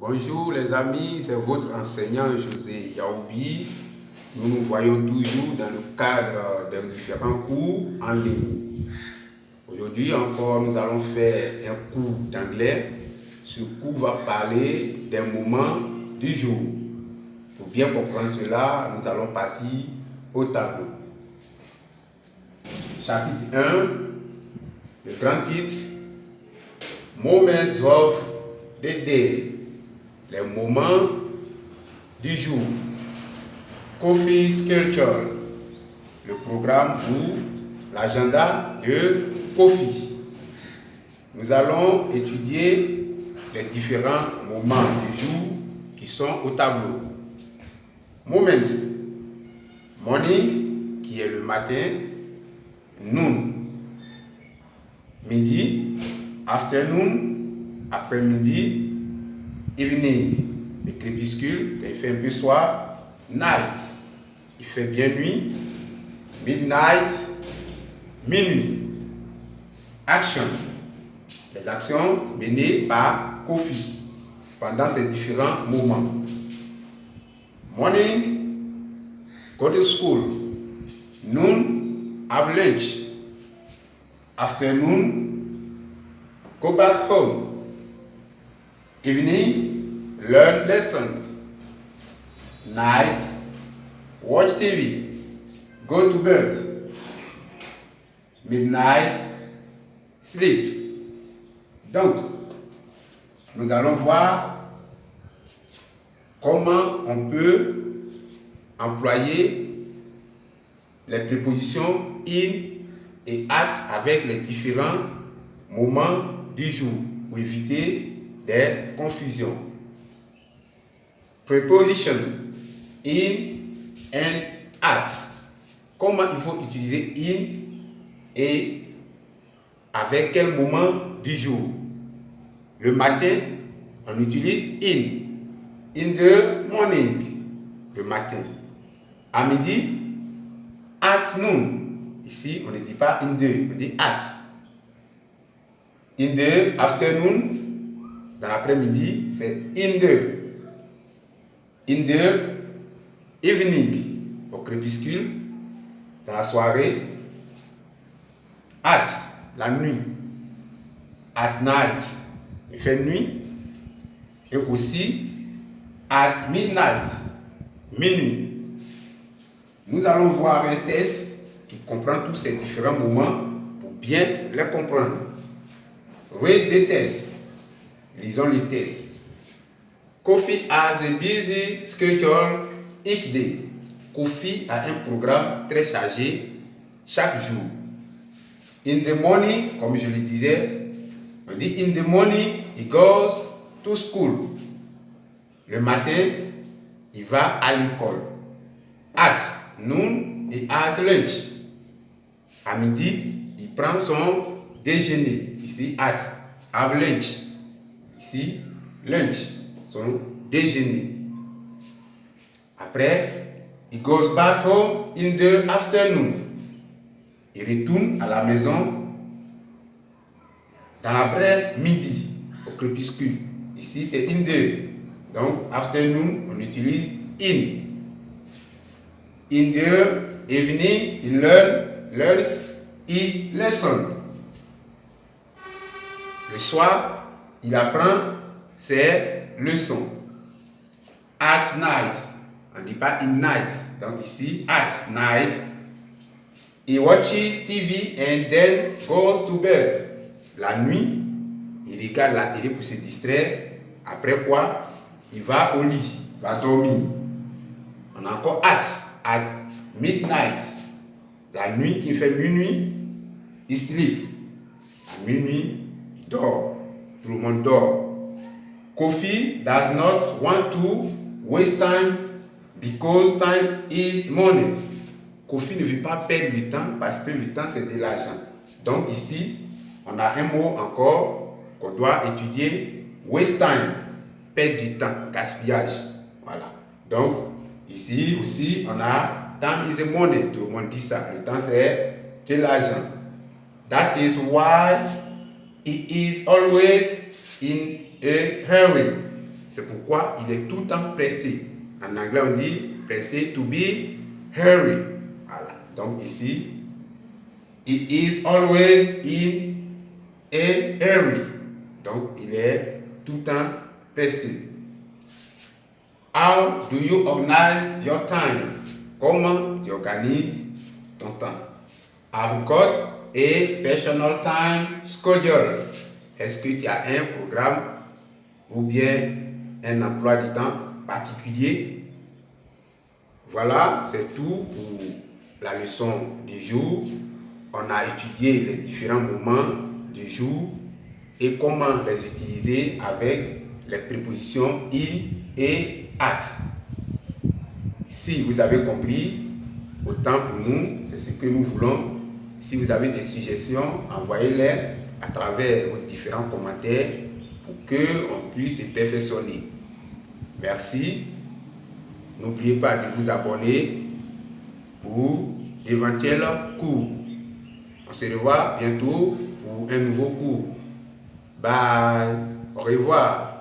Bonjour les amis, c'est votre enseignant José Yaoubi. Nous nous voyons toujours dans le cadre de différents cours en ligne. Aujourd'hui encore, nous allons faire un cours d'anglais. Ce cours va parler des moments du jour. Pour bien comprendre cela, nous allons partir au tableau. Chapitre 1, le grand titre, Moments of the Day. Les moments du jour. Coffee Schedule, le programme ou l'agenda de Kofi. Nous allons étudier les différents moments du jour qui sont au tableau. Moments, morning, qui est le matin, noon, midi, afternoon, après-midi, evening, le crépuscule, quand il fait un peu soir, night, il fait bien nuit, midnight, minuit. Action, les actions menées par Kofi pendant ces différents moments. Morning, go to school. Noon, have lunch. Afternoon, go back home. Evening, learn lessons. Night, watch TV, go to bed. Midnight, sleep. Donc, nous allons voir comment on peut employer les prépositions in et at avec les différents moments du jour pour éviter des confusions. Preposition in and at. Comment il faut utiliser in et avec quel moment du jour. Le matin, on utilise in. In the morning, le matin. À midi, at noon. Ici, on ne dit pas in the, on dit at. In the afternoon, dans l'après-midi, c'est in the evening, au crépuscule, dans la soirée, at, la nuit, at night, il fait nuit, et aussi at midnight, minuit. Nous allons voir un test qui comprend tous ces différents moments pour bien les comprendre. Read the test. Lisons les tests. Kofi has a busy schedule each day. Kofi a un programme très chargé chaque jour. In the morning, comme je le disais, on dit in the morning, he goes to school. Le matin, il va à l'école. At noon, he has lunch. À midi, il prend son déjeuner. Ici, at, have lunch. Ici, lunch, son déjeuner. Après, he goes back home in the afternoon. Il retourne à la maison dans l'après-midi, au crépuscule. Ici, c'est in the. Donc, afternoon, on utilise in. In the evening, he learns his lesson. Le soir, il apprend ses leçons. At night, on ne dit pas in night. Donc ici, at night, he watches TV and then goes to bed. La nuit, il regarde la télé pour se distraire. Après quoi, il va au lit, il va dormir. On a encore at midnight. La nuit qui fait minuit, il sleep. À minuit, il dort. Tout le monde dort. Kofi does not want to waste time because time is money. Kofi ne veut pas perdre du temps parce que le temps c'est de l'argent. Donc ici, on a un mot encore qu'on doit étudier. Waste time, perdre du temps, gaspillage. Voilà. Donc ici aussi, on a time is money. Tout le monde dit ça. Le temps c'est de l'argent. That is why he is always in a hurry. C'est pourquoi il est tout le temps pressé. En anglais, on dit pressé, to be hurry. Voilà. Donc ici, he is always in a hurry. Donc il est tout le temps pressé. How do you organize your time? Comment tu organises ton temps? I've got a personal time schedule. Est-ce que tu as un programme ou bien un emploi du temps particulier? Voilà, c'est tout pour la leçon du jour. On a étudié les différents moments du jour et comment les utiliser avec les prépositions in et at. Si vous avez compris, autant pour nous, c'est ce que nous voulons. Si vous avez des suggestions, envoyez-les à travers vos différents commentaires pour qu'on puisse se perfectionner. Merci. N'oubliez pas de vous abonner pour d'éventuels cours. On se revoit bientôt pour un nouveau cours. Bye. Au revoir.